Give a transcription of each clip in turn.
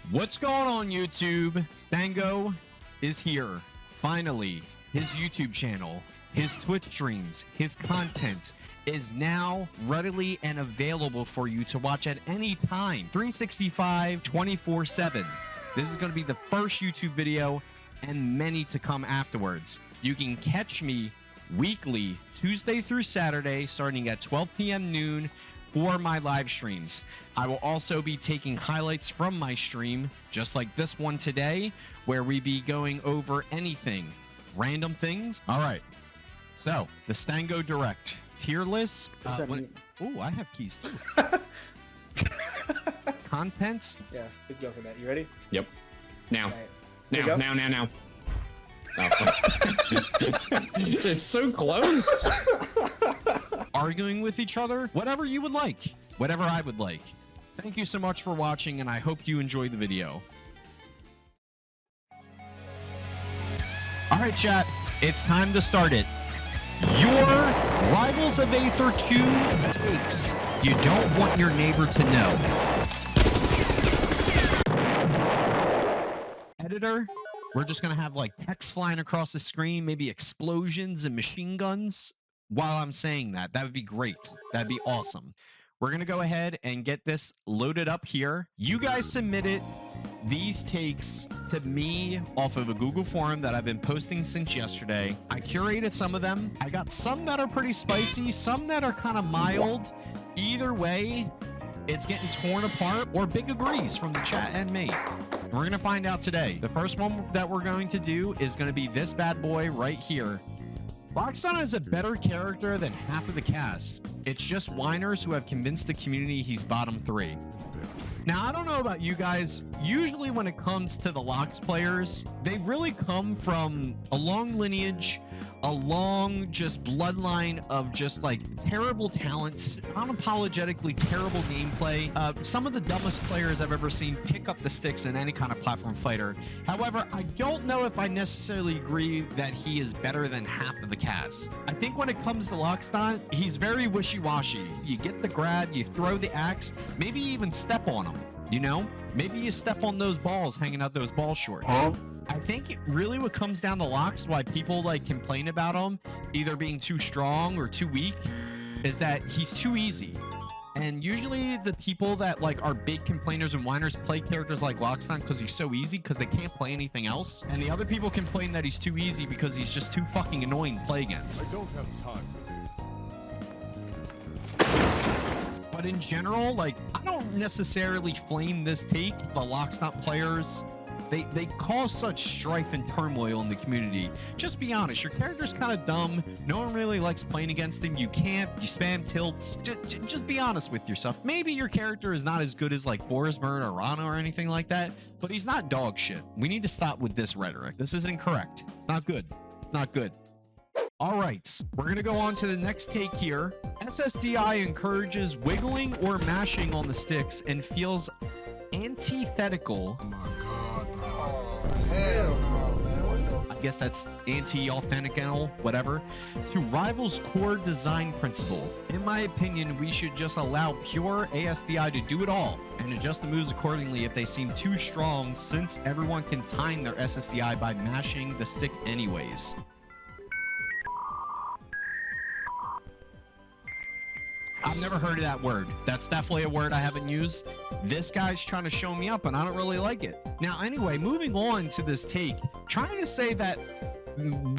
What's going on, YouTube? Stango is here. Finally, his YouTube channel, his Twitch streams, his content is now readily and available for you to watch at any time, 365, 24/7. This is going to be the first YouTube video and many to come afterwards. You can catch me weekly, Tuesday through Saturday, starting at 12 p.m. noon for my live streams. I will also be taking highlights from my stream, just like this one today, where we be going over anything, random things. All right, so the Stango Direct tier list. Oh, I have keys too. Content. Yeah, we can go for that. You ready? Yep. Now. Right. Now. Oh. It's so close. Arguing with each other, whatever you would like, whatever I would like. Thank you so much for watching, and I hope you enjoy the video. All right, chat, it's time to start it. Your Rivals of Aether 2 takes you don't want your neighbor to know. Editor, we're just gonna have like text flying across the screen, maybe explosions and machine guns. While I'm saying that, that would be great. That'd be awesome. We're going to go ahead and get this loaded up here. You guys submitted these takes to me off of a Google form that I've been posting since yesterday. I curated some of them. I got some that are pretty spicy, some that are kind of mild. Either way, it's getting torn apart or big agrees from the chat and me. We're going to find out today. The first one that we're going to do is going to be this bad boy right here. Lockstar is a better character than half of the cast. It's just whiners who have convinced the community he's bottom 3. Now, I don't know about you guys. Usually when it comes to the Lox players, they really come from a long lineage, a long just bloodline of just like terrible talents, unapologetically terrible gameplay. Some of the dumbest players I've ever seen pick up the sticks in any kind of platform fighter. However, I don't know if I necessarily agree that he is better than half of the cast. I think when it comes to Lockstar, he's very wishy-washy. You get the grab, you throw the axe, maybe even step on him, you know? Maybe you step on those balls hanging out those ball shorts. I think really what comes down to Lox, why people like complain about him either being too strong or too weak, is that he's too easy. And usually the people that like are big complainers and whiners play characters like Lockstar because he's so easy because they can't play anything else. And the other people complain that he's too easy because he's just too fucking annoying to play against. I don't have time for this. But in general, like, I don't necessarily flame this take. The Lockstar players, they cause such strife and turmoil in the community. Just be honest, your character's kind of dumb. No one really likes playing against him. You camp, you spam tilts. Just be honest with yourself. Maybe your character is not as good as like Forsberg or Rana or anything like that, but he's not dog shit. We need to stop with this rhetoric. This isn't correct. It's not good. It's not good. All right, we're going to go on to the next take here. SSDI encourages wiggling or mashing on the sticks and feels antithetical. Oh my god. Hell no, man. I guess that's anti-authentical, whatever, to Rivals' core design principle. In my opinion, we should just allow pure ASDI to do it all and adjust the moves accordingly if they seem too strong, since everyone can time their SSDI by mashing the stick anyways. I've never heard of that word. That's definitely a word I haven't used. This guy's trying to show me up and I don't really like it. Now, anyway, moving on to this take, trying to say that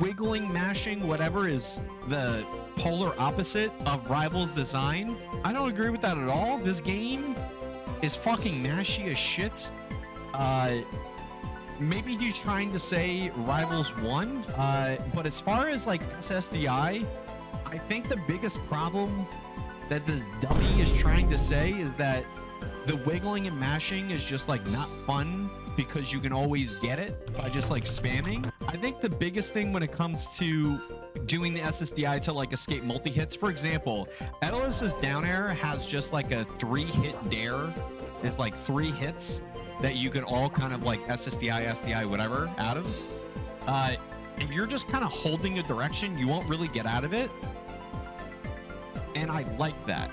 wiggling, mashing, whatever is the polar opposite of Rivals design. I don't agree with that at all. This game is fucking mashy as shit. Maybe he's trying to say Rivals won. But as far as like SSDI, I think the biggest problem that the dummy is trying to say is that the wiggling and mashing is just like not fun because you can always get it by just like spamming. I think the biggest thing when it comes to doing the SSDI to like escape multi-hits, for example, Edelis's down air has just like a 3-hit dare. It's like 3 hits that you can all kind of like SSDI, SDI, whatever out of. If you're just kind of holding a direction, you won't really get out of it. And I like that.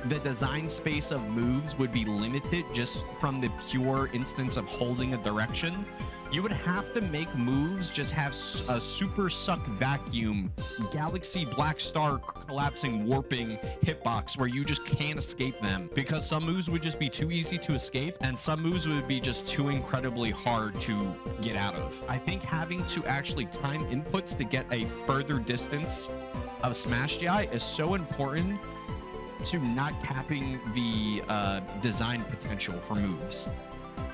the design space of moves would be limited just from the pure instance of holding a direction. You would have to make moves just have a super suck vacuum, galaxy black star collapsing warping hitbox where you just can't escape them, because some moves would just be too easy to escape and some moves would be just too incredibly hard to get out of. I think having to actually time inputs to get a further distance of Smash DI is so important to not capping the design potential for moves.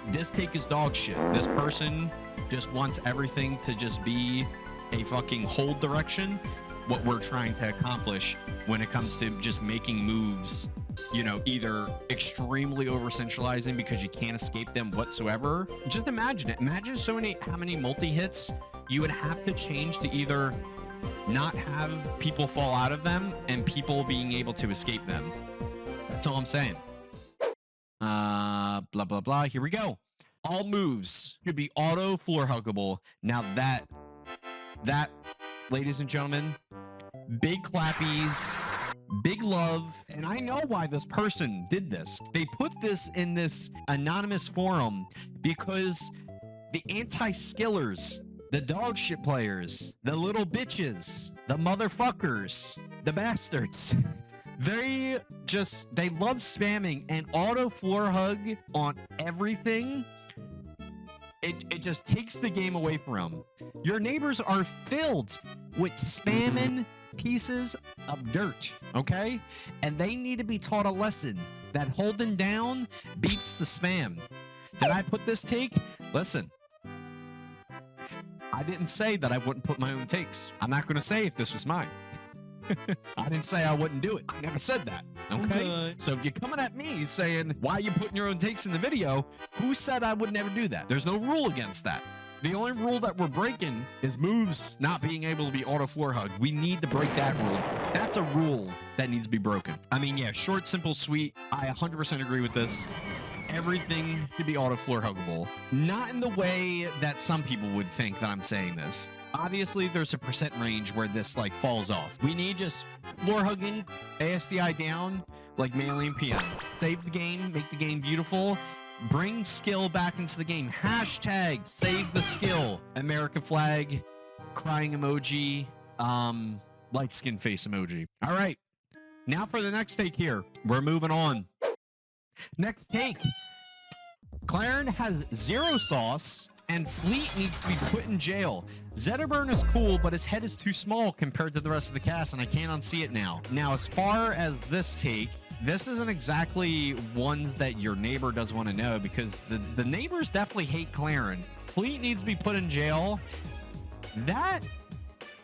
This take is dog shit. This person just wants everything to just be a fucking hold direction. What we're trying to accomplish when it comes to just making moves, you know, either extremely over centralizing because you can't escape them whatsoever. Just imagine it. Imagine how many multi-hits you would have to change to either not have people fall out of them and people being able to escape them. That's all I'm saying. Blah, blah, blah. Here we go. All moves should be auto floor huggable. Now that, ladies and gentlemen, big clappies, big love. And I know why this person did this. They put this in this anonymous forum because the anti-skillers, the dog shit players, the little bitches, the motherfuckers, the bastards, they love spamming and auto floor hug on everything. It just takes the game away from them. Your neighbors are filled with spamming pieces of dirt, okay? And they need to be taught a lesson that holding down beats the spam. Did I put this take? Listen, I didn't say that I wouldn't put my own takes. I'm not going to say if this was mine. I didn't say I wouldn't do it. I never said that. Okay? So if you're coming at me saying, why are you putting your own takes in the video? Who said I would never do that? There's no rule against that. The only rule that we're breaking is moves not being able to be auto floor hugged. We need to break that rule. That's a rule that needs to be broken. I mean, yeah, short, simple, sweet. I 100% agree with this. Everything should be auto floor huggable. Not in the way that some people would think that I'm saying this. Obviously, there's a percent range where this like falls off. We need just floor hugging, ASDI down, like melee and PM. Save the game, make the game beautiful, bring skill back into the game. Hashtag save the skill. American flag, crying emoji, light skin face emoji. All right, now for the next take here. We're moving on. Next take. Claren has 0 sauce and Fleet needs to be put in jail. Zetterburn is cool, but his head is too small compared to the rest of the cast, and I can't unsee it now. Now, as far as this take, this isn't exactly ones that your neighbor does want to know, because the neighbors definitely hate Claren. Fleet needs to be put in jail. That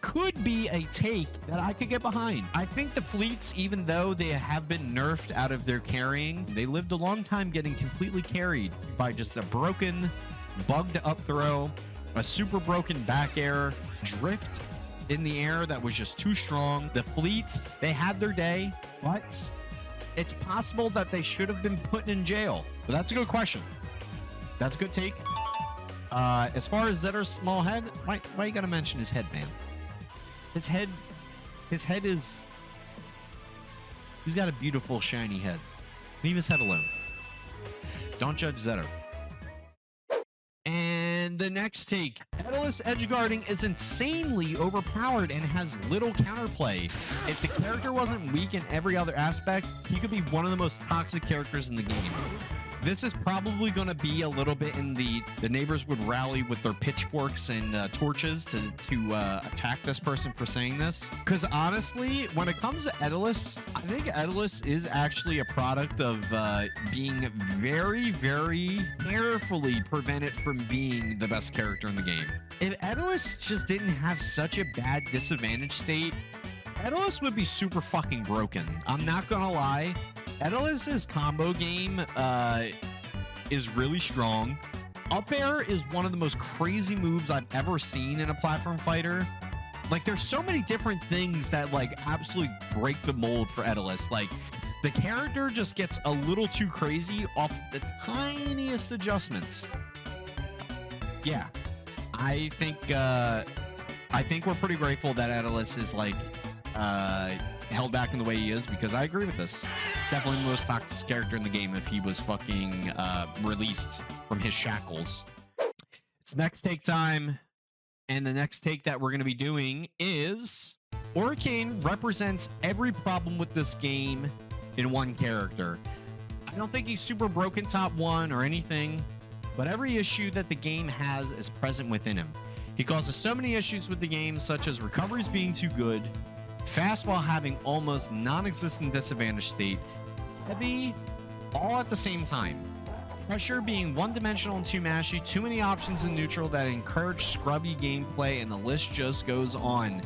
could be a take that I could get behind. I think the Fleets, even though they have been nerfed out of their carrying, they lived a long time getting completely carried by just a broken, bugged up throw, a super broken back air, drift in the air that was just too strong. The Fleets, they had their day, but it's possible that they should have been put in jail. But that's a good question. That's a good take. As far as Zetter's small head, why you gotta mention his head, man? His head is... He's got a beautiful, shiny head. Leave his head alone. Don't judge Zetter. And the next take. Aether's edgeguarding is insanely overpowered and has little counterplay. If the character wasn't weak in every other aspect, he could be one of the most toxic characters in the game. This is probably going to be a little bit in the neighbors would rally with their pitchforks and torches to attack this person for saying this. Because honestly, when it comes to Aether's, I think Aether's is actually a product of being very, very carefully prevented from being the best character in the game. If Aether's just didn't have such a bad disadvantage state, Aether's would be super fucking broken. I'm not gonna lie. Aether's combo game is really strong. Up air is one of the most crazy moves I've ever seen in a platform fighter. Like, there's so many different things that like absolutely break the mold for Aether's. Like, the character just gets a little too crazy off the tiniest adjustments. Yeah, I think we're pretty grateful that Aether's is like held back in the way he is, because I agree with this. Definitely the most toxic character in the game if he was fucking released from his shackles. It's next take time. And the next take that we're going to be doing is Hurricane represents every problem with this game in one character. I don't think he's super broken top one or anything, but every issue that the game has is present within him. He causes so many issues with the game, such as recoveries being too good, fast while having almost non-existent disadvantage state, heavy all at the same time, pressure being one-dimensional and too mashy, too many options in neutral that encourage scrubby gameplay, and the list just goes on.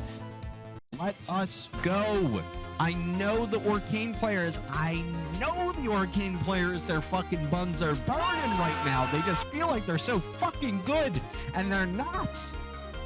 Let us go. I know the Hurricane players. Their fucking buns are burning right now. They just feel like they're so fucking good, and they're not.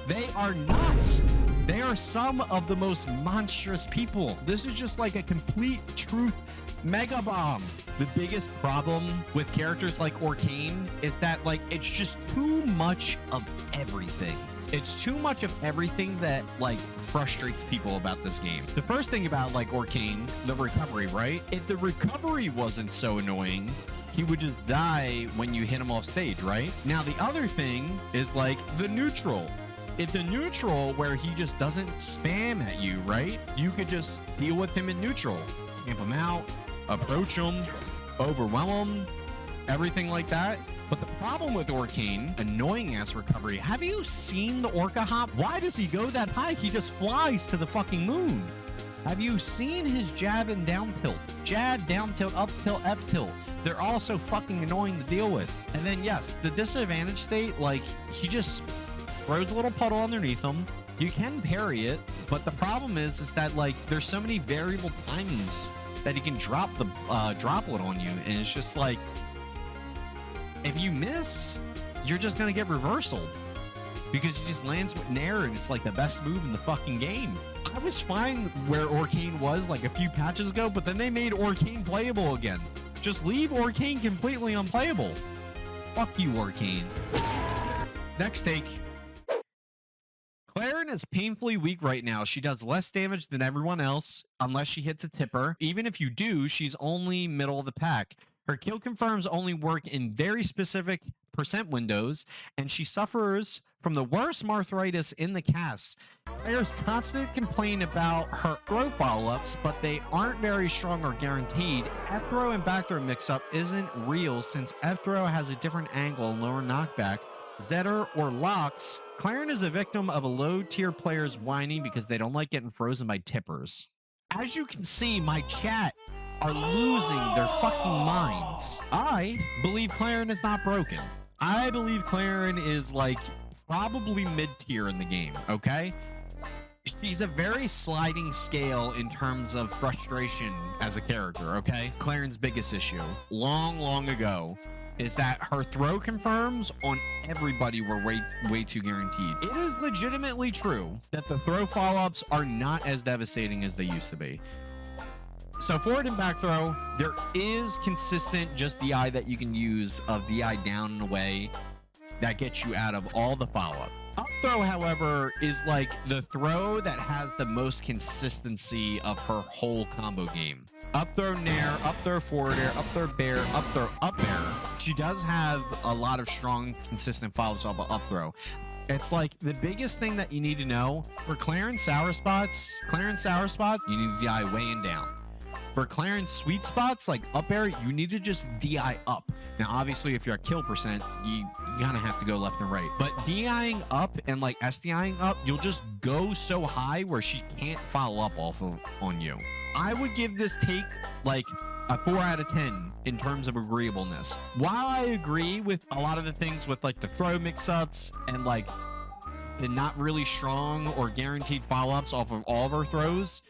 They are not. They are some of the most monstrous people. This is just like a complete truth mega bomb. The biggest problem with characters like Hurricane is that, like, it's just too much of everything. It's too much of everything that, like, frustrates people about this game. The first thing about, like, Hurricane, the recovery, right? If the recovery wasn't so annoying, he would just die when you hit him off stage, right? Now, the other thing is, like, the neutral. If the neutral, where he just doesn't spam at you, right? You could just deal with him in neutral. Camp him out, approach him, overwhelm him, everything like that. But the problem with Hurricane, annoying ass recovery, have you seen the Orca hop? Why does he go that high? He just flies to the fucking moon. Have you seen his jab and down tilt? Jab, down tilt, up tilt, F tilt. They're all so fucking annoying to deal with. And then yes, the disadvantage state, like, he just throws a little puddle underneath him. You can parry it, but the problem is that, like, there's so many variable timings that he can drop the droplet on you, and it's just like, if you miss, you're just gonna get reversaled because he just lands with Nair, and it's like the best move in the fucking game. I was fine where Hurricane was like a few patches ago, but then they made Hurricane playable again. Just leave Hurricane completely unplayable. Fuck you, Hurricane. Next take. Claren is painfully weak right now. She does less damage than everyone else unless she hits a tipper. Even if you do, she's only middle of the pack. Her kill confirms only work in very specific percent windows, and she suffers from the worst arthritis in the cast. Players constantly complain about her throw follow-ups, but they aren't very strong or guaranteed. F-throw and back throw mix-up isn't real since F-throw has a different angle and lower knockback. Zetter or locks. Claren is a victim of a low-tier players whining because they don't like getting frozen by tippers. As you can see, my chat are losing their fucking minds. I believe Claren is not broken. I believe Claren is, like, probably mid-tier in the game, okay? She's a very sliding scale in terms of frustration as a character, okay? Claren's biggest issue, long ago, is that her throw confirms on everybody were way too guaranteed. It is legitimately true that the throw follow-ups are not as devastating as they used to be. So forward and back throw, there is consistent just DI that you can use of DI down and away that gets you out of all the follow-up. Up throw, however, is like the throw that has the most consistency of her whole combo game. Up throw nair, up throw forward air, up throw bear, up throw up air. She does have a lot of strong, consistent follow-ups off of up throw. It's like the biggest thing that you need to know for Claren sour spots, you need to DI way and down. For Claren's sweet spots, like up air, you need to just DI up. Now, obviously, if you're at kill percent, you kind of have to go left and right. But DIing up and like SDIing up, you'll just go so high where she can't follow up off of on you. I would give this take like a 4 out of 10 in terms of agreeableness. While I agree with a lot of the things with like the throw mix-ups and like the not really strong or guaranteed follow-ups off of all of her throws,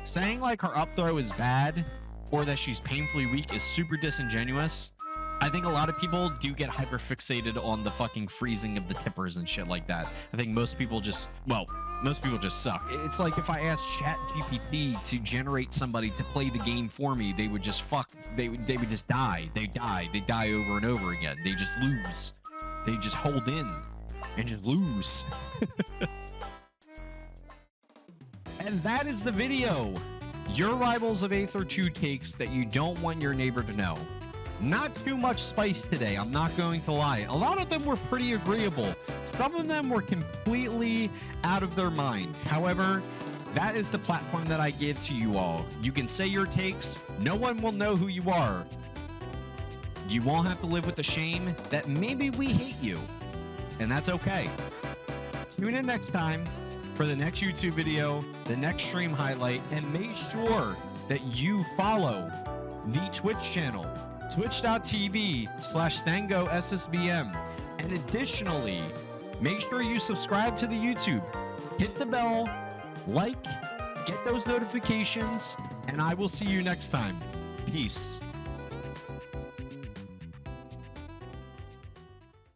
saying like her up throw is bad or that she's painfully weak is super disingenuous. I think a lot of people do get hyper fixated on the fucking freezing of the tippers and shit like that. I think most people just suck. It's like if I asked ChatGPT to generate somebody to play the game for me, they would just they would just die. They die over and over again. They just lose. They just hold in and just lose. And that is the video. your Rivals of Aether 2 takes that you don't want your neighbor to know. Not too much spice today, I'm not going to lie. A lot of them were pretty agreeable. Some of them were completely out of their mind. However, that is the platform that I give to you all. You can say your takes. No one will know who you are. You won't have to live with the shame that maybe we hate you. And that's okay. Tune in next time for the next YouTube video, the next stream highlight, and make sure that you follow the Twitch channel, twitch.tv/StangoSSBM. And additionally, make sure you subscribe to the YouTube, hit the bell, like, get those notifications, and I will see you next time. Peace.